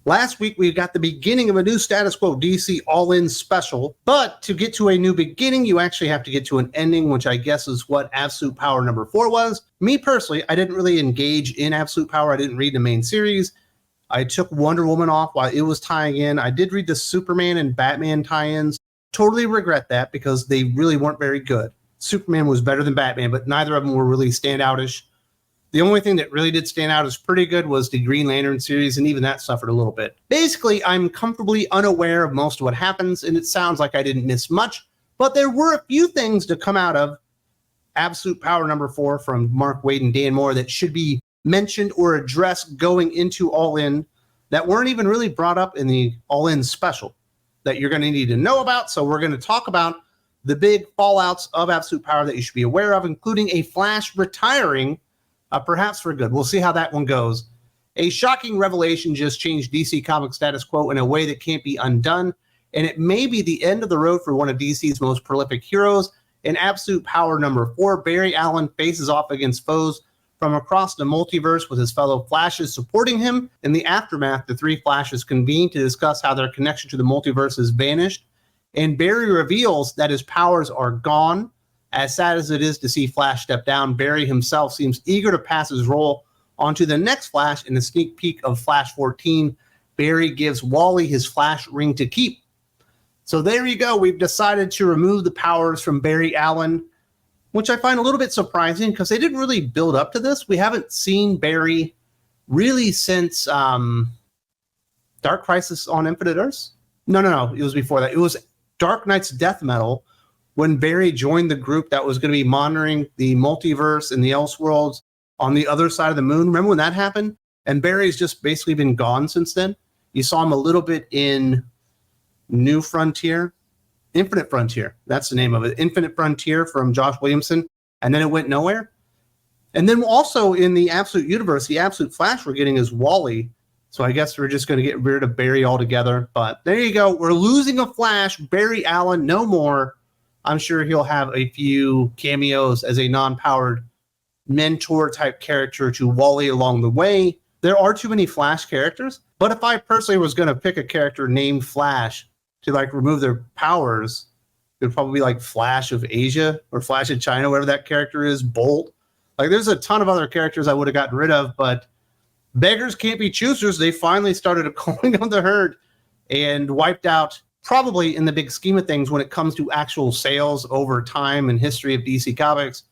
Last week, we got the beginning of a new Status Quo DC All-In special, but to get to a new beginning, you actually have to get to an ending, which I guess is what Absolute Power number 4 was. Me personally, I didn't really engage in Absolute Power. I didn't read the main series. I took Wonder Woman off while it was tying in. I did read the Superman and Batman tie-ins. Totally regret that because they really weren't very good. Superman was better than Batman, but neither of them were really standoutish. The only thing that really did stand out as pretty good was the Green Lantern series, and even that suffered a little bit. Basically, I'm comfortably unaware of most of what happens, and it sounds like I didn't miss much, but there were a few things to come out of Absolute Power number 4 from Mark Waid and Dan Moore that should be mentioned or addressed going into All-In that weren't even really brought up in the All-In special that you're going to need to know about. So we're going to talk about the big fallouts of Absolute Power that you should be aware of, including a Flash retiring perhaps for good. We'll see how that one goes. A shocking revelation just changed DC Comics status quo in a way that can't be undone, and it may be the end of the road for one of DC's most prolific heroes. In Absolute Power number 4, Barry Allen faces off against foes from across the multiverse with his fellow Flashes supporting him. In the aftermath, the three Flashes convene to discuss how their connection to the multiverse has vanished, and Barry reveals that his powers are gone. As sad as it is to see Flash step down, Barry himself seems eager to pass his role onto the next Flash. In a sneak peek of Flash 14, Barry gives Wally his Flash ring to keep. So there you go. We've decided to remove the powers from Barry Allen, which I find a little bit surprising because they didn't really build up to this. We haven't seen Barry really since Dark Crisis on Infinite Earths. No. It was before that. It was Dark Knight's Death Metal, when Barry joined the group that was going to be monitoring the multiverse and the Elseworlds on the other side of the moon. Remember when that happened? And Barry's just basically been gone since then. You saw him a little bit in New Frontier, Infinite Frontier. That's the name of it. Infinite Frontier from Josh Williamson. And then it went nowhere. And then also in the Absolute Universe, the Absolute Flash we're getting is Wally. So I guess we're just going to get rid of Barry altogether. But there you go. We're losing a Flash. Barry Allen, no more. I'm sure he'll have a few cameos as a non-powered mentor-type character to Wally along the way. There are too many Flash characters, but if I personally was going to pick a character named Flash to remove their powers, it would probably be like Flash of Asia or Flash of China, whatever that character is, Bolt. There's a ton of other characters I would have gotten rid of, but beggars can't be choosers. They finally started calling on the herd and wiped out, probably in the big scheme of things, when it comes to actual sales over time and history of DC Comics,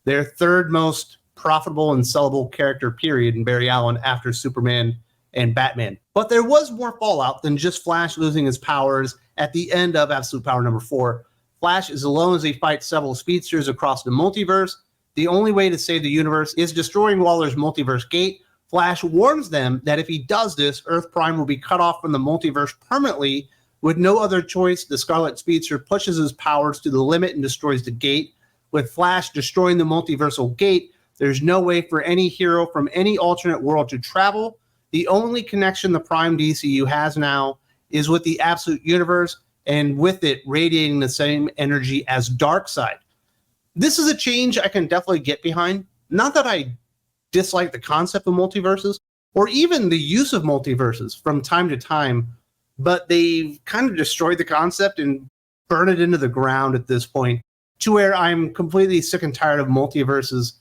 their third most profitable and sellable character period in Barry Allen after Superman and Batman. But there was more fallout than just Flash losing his powers at the end of Absolute Power number 4. Flash is alone as he fights several speedsters across the multiverse. The only way to save the universe is destroying Waller's multiverse gate. Flash warns them that if he does this, Earth Prime will be cut off from the multiverse permanently. With no other choice, the Scarlet Speedster pushes his powers to the limit and destroys the gate. With Flash destroying the multiversal gate, there's no way for any hero from any alternate world to travel. The only connection the Prime DCU has now is with the Absolute Universe, and with it radiating the same energy as Darkseid. This is a change I can definitely get behind. Not that I dislike the concept of multiverses, or even the use of multiverses from time to time, but they've kind of destroyed the concept and burned it into the ground at this point, to where I'm completely sick and tired of multiverses,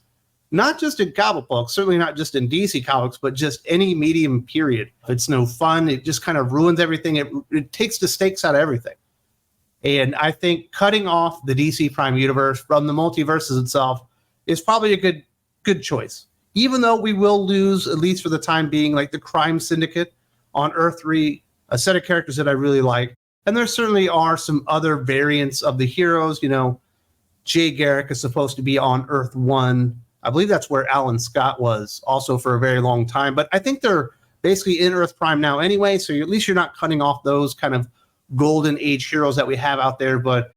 not just in comic books, certainly not just in DC Comics, but just any medium period. It's no fun. It just kind of ruins everything. It takes the stakes out of everything. And I think cutting off the DC Prime universe from the multiverses itself is probably a good choice. Even though we will lose, at least for the time being, the Crime Syndicate on Earth 3, a set of characters that I really like. And there certainly are some other variants of the heroes. Jay Garrick is supposed to be on Earth 1. I believe that's where Alan Scott was also for a very long time. But I think they're basically in Earth Prime now anyway, so at least you're not cutting off those kind of golden age heroes that we have out there. But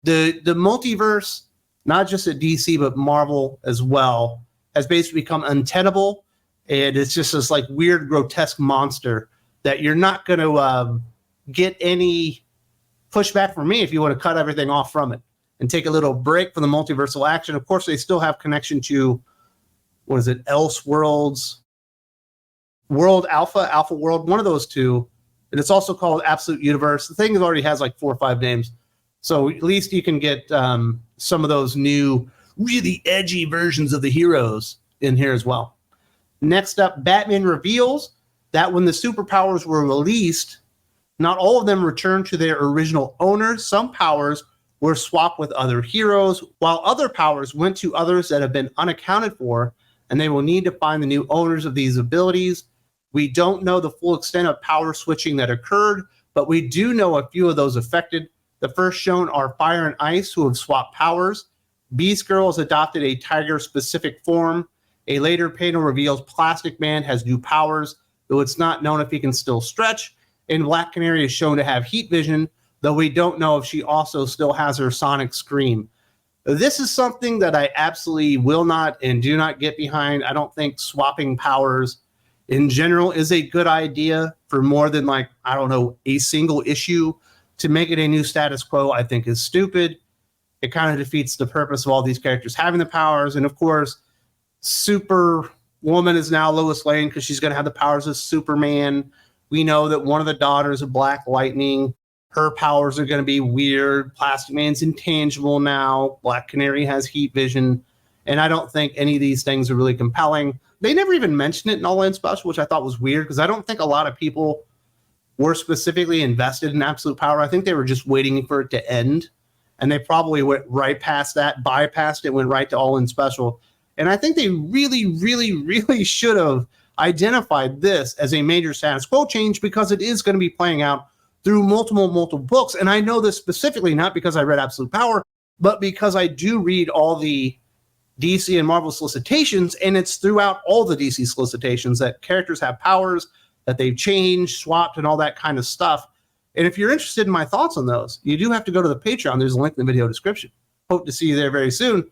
the multiverse, not just at DC, but Marvel as well, has basically become untenable. And it's just this weird, grotesque monster that you're not going to get any pushback from me if you want to cut everything off from it and take a little break from the multiversal action. Of course, they still have connection to, Elseworlds, World Alpha, Alpha World, one of those two. And it's also called Absolute Universe. The thing already has like 4 or 5 names. So at least you can get some of those new, really edgy versions of the heroes in here as well. Next up, Batman reveals that when the superpowers were released, not all of them returned to their original owners. Some powers were swapped with other heroes, while other powers went to others that have been unaccounted for, and they will need to find the new owners of these abilities. We don't know the full extent of power switching that occurred, but we do know a few of those affected. The first shown are Fire and Ice, who have swapped powers. Beast Girl has adopted a tiger-specific form. A later panel reveals Plastic Man has new powers, though it's not known if he can still stretch. And Black Canary is shown to have heat vision, though we don't know if she also still has her sonic scream. This is something that I absolutely will not and do not get behind. I don't think swapping powers in general is a good idea for more than like, I don't know, a single issue. To make it a new status quo, I think is stupid. It kind of defeats the purpose of all these characters having the powers. And of course, Superwoman is now Lois Lane because she's going to have the powers of Superman. We know that one of the daughters of Black Lightning, her powers are going to be weird. Plastic Man's intangible now. Black Canary has heat vision. And I don't think any of these things are really compelling. They never even mentioned it in All In Special, which I thought was weird because I don't think a lot of people were specifically invested in Absolute Power. I think they were just waiting for it to end. And they probably went right past that, bypassed it, went right to All In Special. And I think they really, really, really should have identified this as a major status quo change because it is going to be playing out through multiple books. And I know this specifically not because I read Absolute Power, but because I do read all the DC and Marvel solicitations, and it's throughout all the DC solicitations that characters have powers, that they've changed, swapped, and all that kind of stuff. And if you're interested in my thoughts on those, you do have to go to the Patreon. There's a link in the video description. Hope to see you there very soon.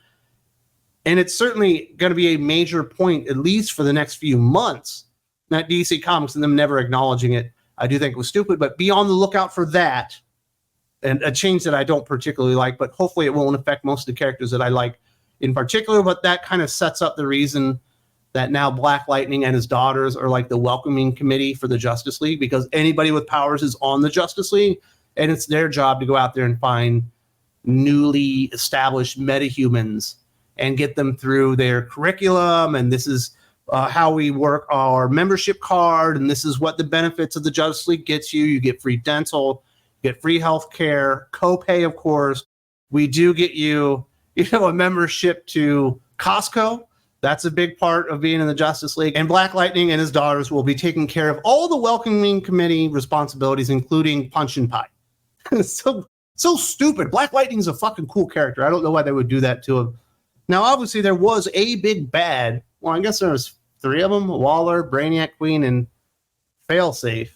And it's certainly going to be a major point, at least for the next few months, not DC Comics and them never acknowledging it. I do think it was stupid, but be on the lookout for that. And a change that I don't particularly like, but hopefully it won't affect most of the characters that I like in particular. But that kind of sets up the reason that now Black Lightning and his daughters are like the welcoming committee for the Justice League, because anybody with powers is on the Justice League, and it's their job to go out there and find newly established metahumans and get them through their curriculum. And this is how we work our membership card, and this is what the benefits of the Justice League gets you. You get free dental, you get free health care, copay, of course. We do get you, a membership to Costco. That's a big part of being in the Justice League. And Black Lightning and his daughters will be taking care of all the welcoming committee responsibilities, including Punch and Pie. so stupid. Black Lightning's a fucking cool character. I don't know why they would do that to him. Now, obviously, there was a big bad. Well, I guess there was 3 of them: Waller, Brainiac Queen, and Failsafe.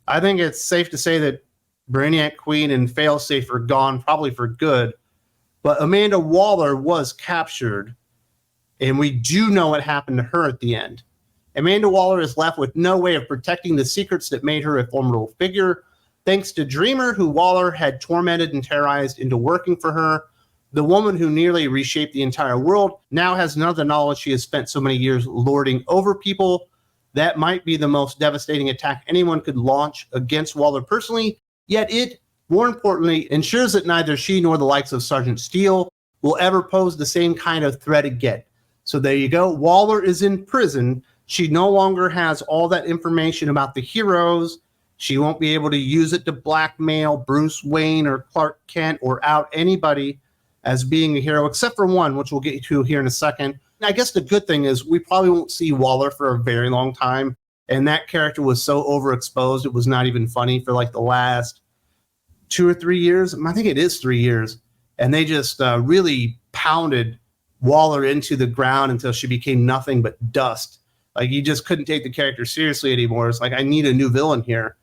I think it's safe to say that Brainiac Queen and Failsafe are gone, probably for good. But Amanda Waller was captured, and we do know what happened to her at the end. Amanda Waller is left with no way of protecting the secrets that made her a formidable figure. Thanks to Dreamer, who Waller had tormented and terrorized into working for her, the woman who nearly reshaped the entire world now has none of the knowledge she has spent so many years lording over people. That might be the most devastating attack anyone could launch against Waller personally, yet it, more importantly, ensures that neither she nor the likes of Sergeant Steele will ever pose the same kind of threat again. So there you go. Waller is in prison. She no longer has all that information about the heroes. She won't be able to use it to blackmail Bruce Wayne or Clark Kent or out anybody as being a hero, except for one, which we'll get to here in a second. And I guess the good thing is we probably won't see Waller for a very long time. And that character was so overexposed, it was not even funny for like the last 2 or 3 years. I think it is 3 years. And they just really pounded Waller into the ground until she became nothing but dust. Like, you just couldn't take the character seriously anymore. It's like, I need a new villain here.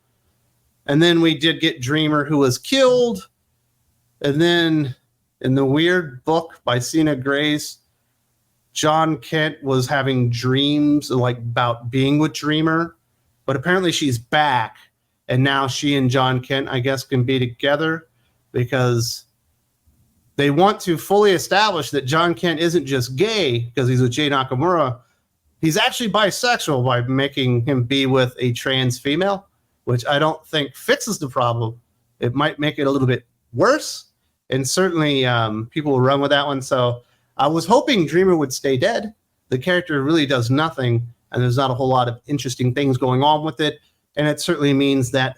And then we did get Dreamer, who was killed. And then in the weird book by Sina Grace, John Kent was having dreams like about being with Dreamer, but apparently she's back, and now she and John Kent, I guess, can be together because they want to fully establish that John Kent isn't just gay because he's with Jay Nakamura, He's actually bisexual by making him be with a trans female, which I don't think fixes the problem. It might make it a little bit worse, and certainly people will run with that one. So I was hoping Dreamer would stay dead. The character really does nothing, and there's not a whole lot of interesting things going on with it. And it certainly means that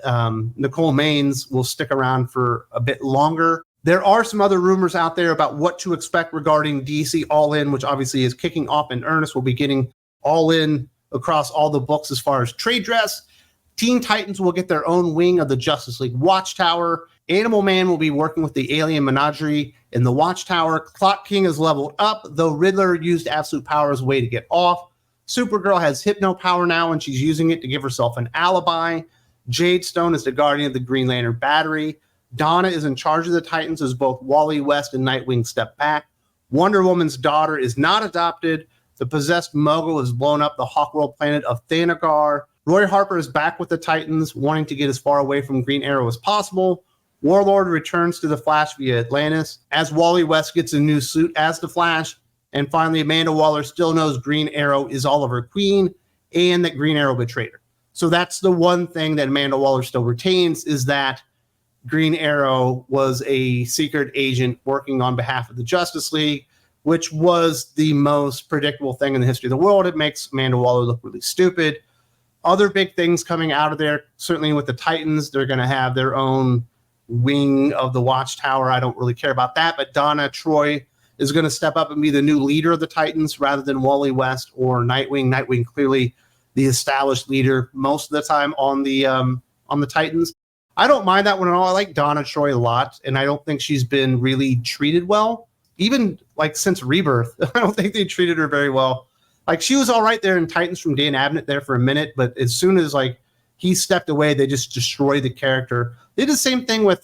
Nicole Maines will stick around for a bit longer. There are some other rumors out there about what to expect regarding DC All In, which obviously is kicking off in earnest. We'll be getting All In across all the books as far as trade dress. Teen Titans will get their own wing of the Justice League Watchtower. Animal Man will be working with the alien menagerie in the Watchtower. Clock King is leveled up, though Riddler used absolute power as a way to get off. Supergirl has hypno power now, and she's using it to give herself an alibi. Jade Stone is the guardian of the Green Lantern battery. Donna is in charge of the Titans as both Wally West and Nightwing step back. Wonder Woman's daughter is not adopted. The possessed mogul has blown up the Hawkworld planet of Thanagar. Roy Harper is back with the Titans, wanting to get as far away from Green Arrow as possible. Warlord returns to the Flash via Atlantis, as Wally West gets a new suit as the Flash. And finally, Amanda Waller still knows Green Arrow is Oliver Queen and that Green Arrow betrayed her. So that's the one thing that Amanda Waller still retains, is that Green Arrow was a secret agent working on behalf of the Justice League, which was the most predictable thing in the history of the world. It makes Amanda Waller look really stupid. Other big things coming out of there, certainly with the Titans, they're going to have their own wing of the Watchtower. I don't really care about that, but Donna Troy is going to step up and be the new leader of the Titans rather than Wally West or Nightwing. Nightwing clearly the established leader most of the time on the Titans. I don't mind that one at all. I like Donna Troy a lot, and I don't think she's been really treated well, even like since Rebirth. I don't think they treated her very well. Like, she was all right there in Titans from Dan Abnett there for a minute, but as soon as like he stepped away, they just destroyed the character. They did the same thing with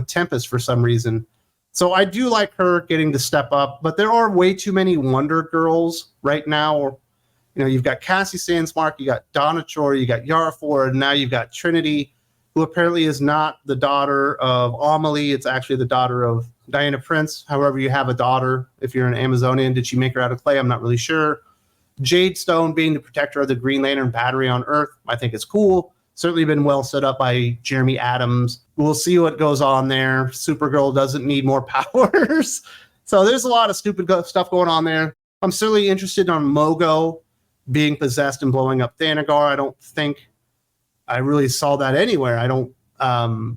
Tempest for some reason. So I do like her getting to step up, but there are way too many Wonder Girls right now. Or, you know, you've got Cassie Sandsmark, you got Donna Troy, you got Yara Ford, and now you've got Trinity, who apparently is not the daughter of Amelie. It's actually the daughter of Diana Prince. However, you have a daughter. If you're an Amazonian, did she make her out of clay? I'm not really sure. Jade Stone being the protector of the Green Lantern battery on Earth, I think is cool. Certainly been well set up by Jeremy Adams. We'll see what goes on there. Supergirl doesn't need more powers. So there's a lot of stupid stuff going on there. I'm certainly interested on Mogo being possessed and blowing up Thanagar. I don't think I really saw that anywhere. I don't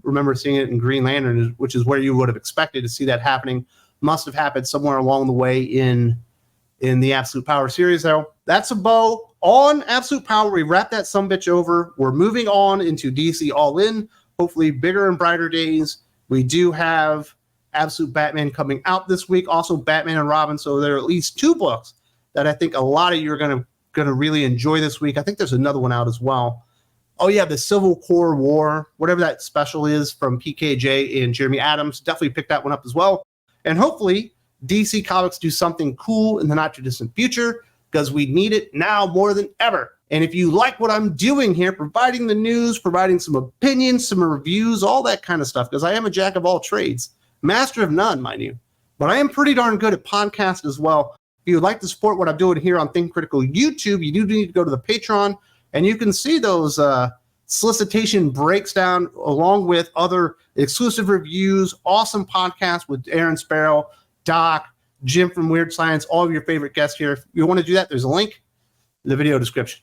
remember seeing it in Green Lantern, which is where you would have expected to see that happening. Must have happened somewhere along the way in the Absolute Power series, though. That's a bow on Absolute Power. We wrap that sumbitch over. We're moving on into DC All In. Hopefully bigger and brighter days. We do have Absolute Batman coming out this week. Also Batman and Robin. So there are at least 2 books that I think a lot of you are going to really enjoy this week. I think there's another one out as well. Oh yeah, the Civil Core War, whatever that special is from PKJ and Jeremy Adams. Definitely pick that one up as well. And hopefully DC Comics do something cool in the not too distant future, because we need it now more than ever. And if you like what I'm doing here, providing the news, providing some opinions, some reviews, all that kind of stuff, because I am a jack of all trades, master of none, mind you. But I am pretty darn good at podcasts as well. If you would like to support what I'm doing here on Think Critical YouTube, you do need to go to the Patreon, and you can see those solicitation breaks down along with other exclusive reviews, awesome podcasts with Aaron Sparrow, Doc, Jim from Weird Science, all of your favorite guests here. If you want to do that, there's a link in the video description.